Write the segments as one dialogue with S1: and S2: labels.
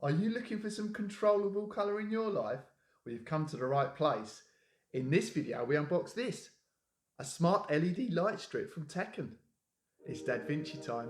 S1: Are you looking for some controllable colour in your life? Well, you've come to the right place. In this video, we unbox this, a smart LED light strip from TECKIN. It's DADvinci time.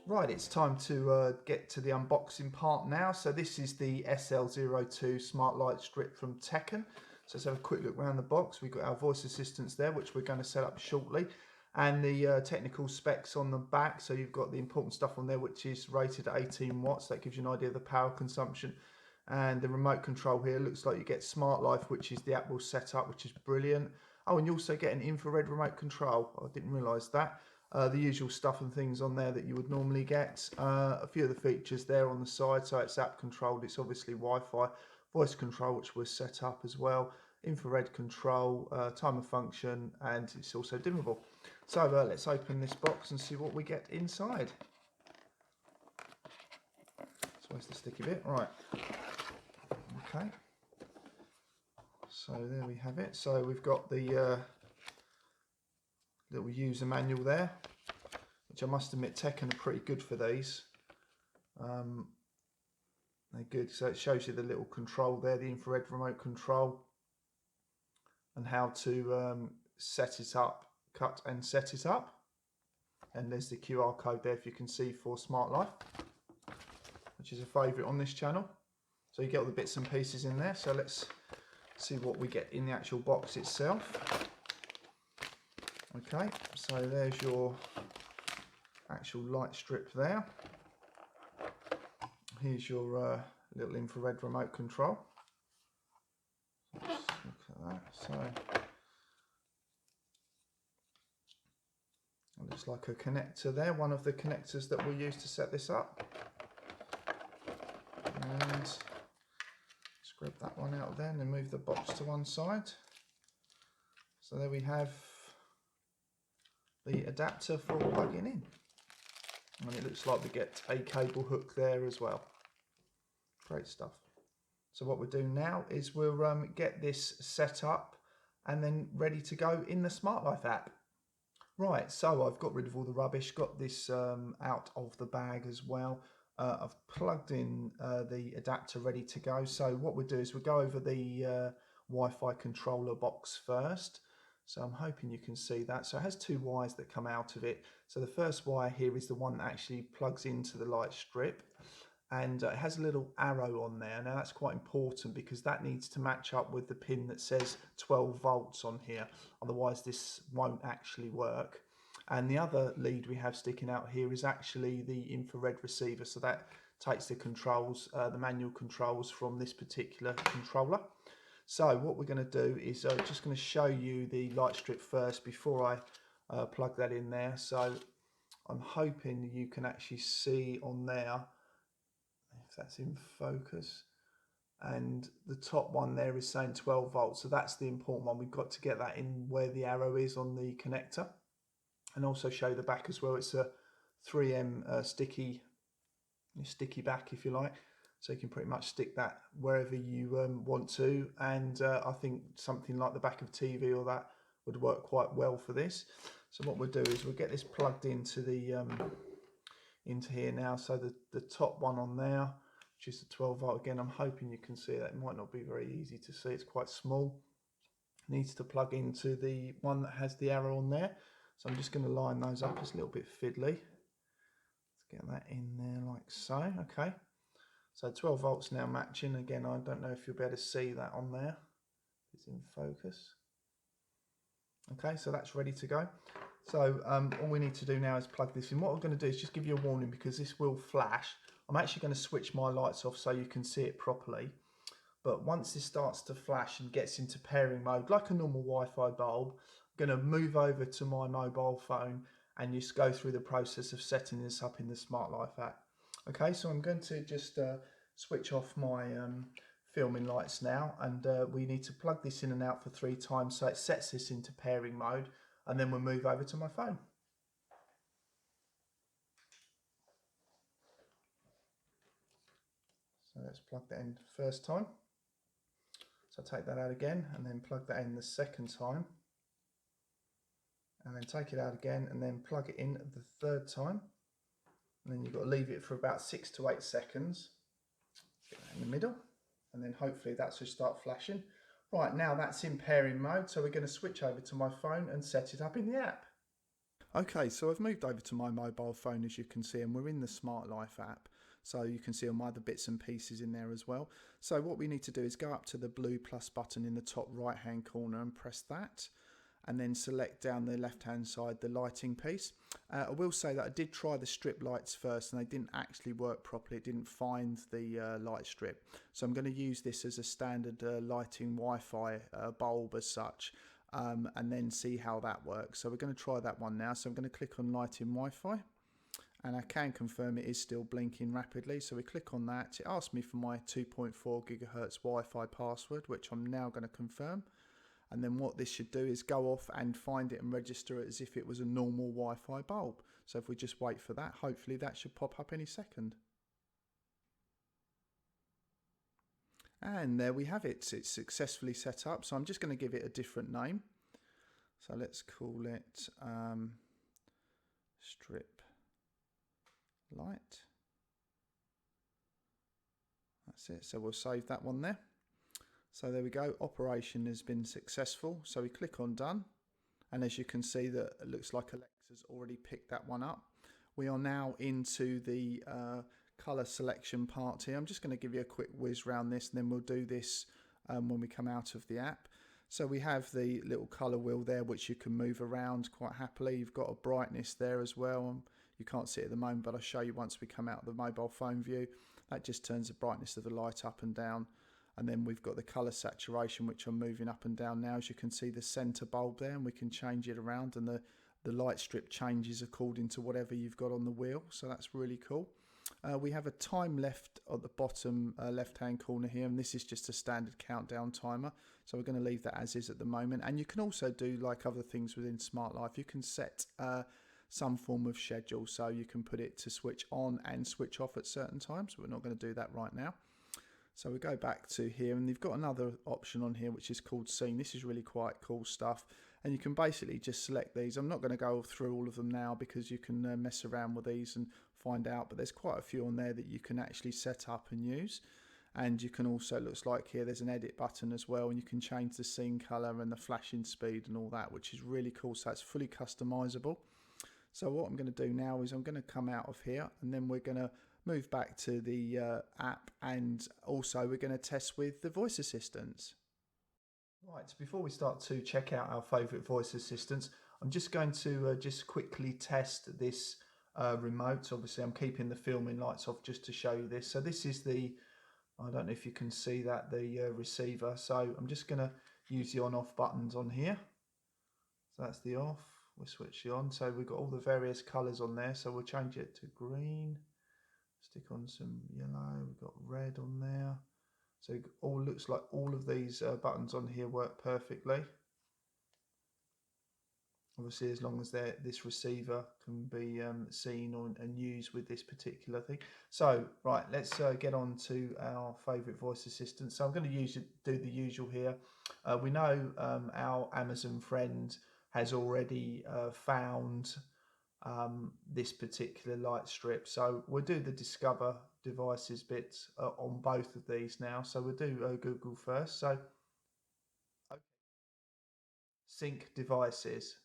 S1: Right, it's time to get to the unboxing part now. So this is the SL02 smart light strip from TECKIN. So let's have a quick look around the box. We've got our voice assistants there, which we're going to set up shortly, and the technical specs on the back. So you've got the important stuff on there, which is rated at 18 watts. That gives you an idea of the power consumption. And the remote control here looks like you get Smart Life, which is the Apple setup, which is brilliant. Oh, and you also get an infrared remote control. I didn't realise that. The usual stuff and things on there that you would normally get. A few of the features there on the side, so it's app controlled, it's obviously Wi-Fi, voice control which was set up as well, infrared control, timer function, and it's also dimmable. So let's open this box and see what we get inside. So where's the sticky bit? Right, okay. So there we have it. So we've got the little user manual there, which I must admit TECKIN are pretty good for these. They're good. So it shows you the little control there, the infrared remote control, and how to set it up, cut and set it up. And there's the QR code there, if you can see, for Smart Life, which is a favourite on this channel. So you get all the bits and pieces in there. So let's see what we get in the actual box itself. Okay, so there's your actual light strip there. Here's your little infrared remote control. Let's look at that. So it looks like a connector there, one of the connectors that we use to set this up. And let's grab that one out there and then move the box to one side. So there we have the adapter for plugging in. And it looks like we get a cable hook there as well. Great stuff. So what we'll do now is we'll get this set up and then ready to go in the Smart Life app. Right, so I've got rid of all the rubbish, got this out of the bag as well. I've plugged in the adapter ready to go. So what we'll do is we'll go over the Wi-Fi controller box first. So I'm hoping you can see that. So it has two wires that come out of it. So the first wire here is the one that actually plugs into the light strip, and it has a little arrow on there. Now that's quite important because that needs to match up with the pin that says 12 volts on here. Otherwise this won't actually work. And the other lead we have sticking out here is actually the infrared receiver. So that takes the controls, the manual controls from this particular controller. So what we're going to do is just going to show you the light strip first before I plug that in there. So I'm hoping you can actually see on there, if that's in focus, and the top one there is saying 12 volts. So that's the important one. We've got to get that in where the arrow is on the connector, and also show the back as well. It's a 3M sticky back, if you like. So you can pretty much stick that wherever you want to, and I think something like the back of TV or that would work quite well for this. So what we'll do is we'll get this plugged into the into here now. So the top one on there, which is the 12 volt, again I'm hoping you can see that. It might not be very easy to see, it's quite small. Needs to plug into the one that has the arrow on there. So I'm just going to line those up. It's a little bit fiddly. Let's get that in there like so. Okay. So 12 volts now matching. Again, I don't know if you'll be able to see that on there. It's in focus. Okay, so that's ready to go. So all we need to do now is plug this in. What we're going to do is just give you a warning because this will flash. I'm actually going to switch my lights off so you can see it properly. But once this starts to flash and gets into pairing mode, like a normal Wi-Fi bulb, I'm going to move over to my mobile phone and just go through the process of setting this up in the Smart Life app. Okay, so I'm going to just switch off my filming lights now, and we need to plug this in and out for 3 times so it sets this into pairing mode, and then we'll move over to my phone. So let's plug that in the first time. So take that out again and then plug that in the second time. and then take it out again, and then plug it in the third time, and then you've got to leave it for about 6 to 8 seconds. Get that in the middle, and then hopefully that should start flashing. Right, now that's in pairing mode, so we're going to switch over to my phone and set it up in the app. Okay, so I've moved over to my mobile phone, as you can see, and we're in the Smart Life app. So you can see all my other bits and pieces in there as well. So what we need to do is go up to the blue plus button in the top right hand corner and press that, and then select down the left hand side the lighting piece. I will say that I did try the strip lights first and they didn't actually work properly. It didn't find the light strip. So I'm going to use this as a standard lighting Wi-Fi bulb as such, and then see how that works. So we're going to try that one now. So I'm going to click on lighting Wi-Fi, and I can confirm it is still blinking rapidly. So we click on that. It asks me for my 2.4 gigahertz Wi-Fi password, which I'm now going to confirm. And then what this should do is go off and find it and register it as if it was a normal Wi-Fi bulb. So if we just wait for that, hopefully that should pop up any second. And there we have it. It's successfully set up. So I'm just going to give it a different name. So let's call it strip light. That's it. So we'll save that one there. So there we go, operation has been successful. So we click on done, and as you can see that it looks like Alexa's already picked that one up. We are now into the colour selection part here. I'm just going to give you a quick whiz round this, and then we'll do this when we come out of the app. So we have the little colour wheel there which you can move around quite happily. You've got a brightness there as well. You can't see it at the moment, but I'll show you once we come out of the mobile phone view. That just turns the brightness of the light up and down. And then we've got the colour saturation, which I'm moving up and down now. As you can see, the centre bulb there, and we can change it around, and the light strip changes according to whatever you've got on the wheel. So that's really cool. We have a time left at the bottom left hand corner here, and this is just a standard countdown timer. So we're going to leave that as is at the moment. And you can also do like other things within Smart Life. You can set some form of schedule, so you can put it to switch on and switch off at certain times. But we're not going to do that right now. So we go back to here, and you've got another option on here which is called scene. This is really quite cool stuff, and you can basically just select these. I'm not going to go through all of them now because you can mess around with these and find out, but there's quite a few on there that you can actually set up and use. And you can also, looks like here there's an edit button as well, and you can change the scene color and the flashing speed and all that, which is really cool. So it's fully customizable. So what I'm going to do now is I'm going to come out of here, and then we're going to move back to the app, and also we're going to test with the voice assistants. Right, before we start to check out our favourite voice assistants, I'm just going to just quickly test this remote. Obviously I'm keeping the filming lights off just to show you this. So this is the, I don't know if you can see that, the receiver. So I'm just going to use the on off buttons on here. So that's the off, we'll switch it on. So we've got all the various colours on there. So we'll change it to green. Stick on some yellow, we've got red on there. So it all looks like all of these buttons on here work perfectly. Obviously, as long as this receiver can be seen and used with this particular thing. So, right, let's get on to our favourite voice assistant. So I'm going to do the usual here. We know our Amazon friend has already found this particular light strip, so we'll do the discover devices bits on both of these now. So we'll do Google first. So okay. Sync devices.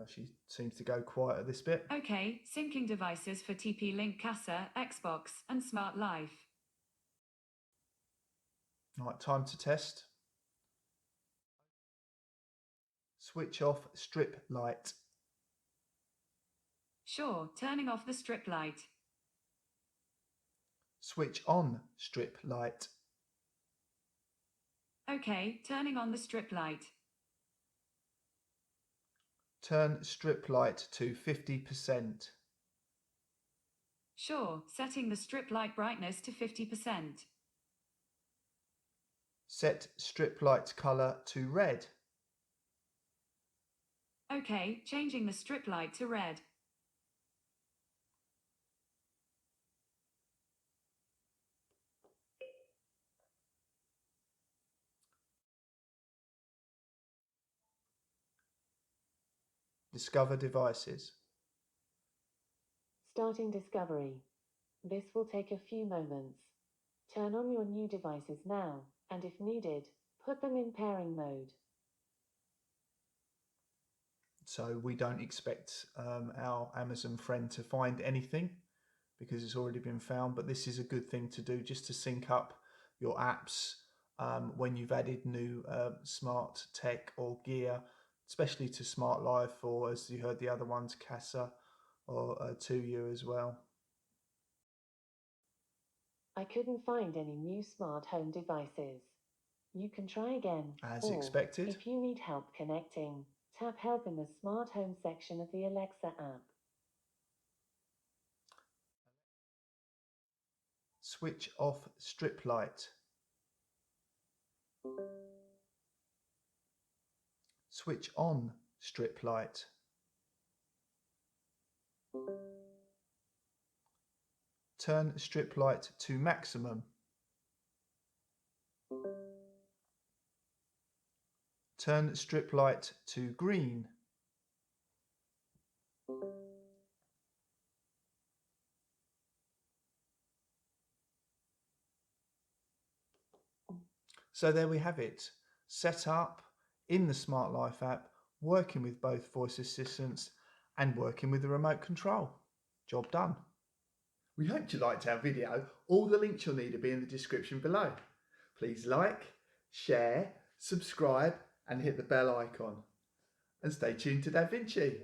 S1: She seems to go quiet at this bit.
S2: Okay, syncing devices for TP-Link Casa, Xbox and Smart Life.
S1: Right, time to test. Switch off strip light.
S2: Sure, turning off the strip light.
S1: Switch on strip light.
S2: Okay, turning on the strip light.
S1: Turn strip light to 50%.
S2: Sure, setting the strip light brightness to 50%.
S1: Set strip light colour to red.
S2: Okay, changing the strip light to red.
S1: Discover devices.
S3: Starting discovery. This will take a few moments. Turn on your new devices now, and if needed, put them in pairing mode.
S1: So we don't expect our Amazon friend to find anything because it's already been found, but this is a good thing to do just to sync up your apps when you've added new smart tech or gear, especially to Smart Life, or as you heard the other ones, Casa or to you as well.
S3: I couldn't find any new smart home devices. You can try again.
S1: As
S3: Or,
S1: expected.
S3: if you need help connecting, tap Help in the Smart Home section of the Alexa app.
S1: Switch off strip light. Switch on strip light. Turn strip light to maximum. Turn strip light to green. So there we have it, set up in the Smart Life app, working with both voice assistants and working with the remote control. Job done. We hope you liked our video. All the links you'll need will be in the description below. Please like, share, subscribe and hit the bell icon. And stay tuned to DADvinci.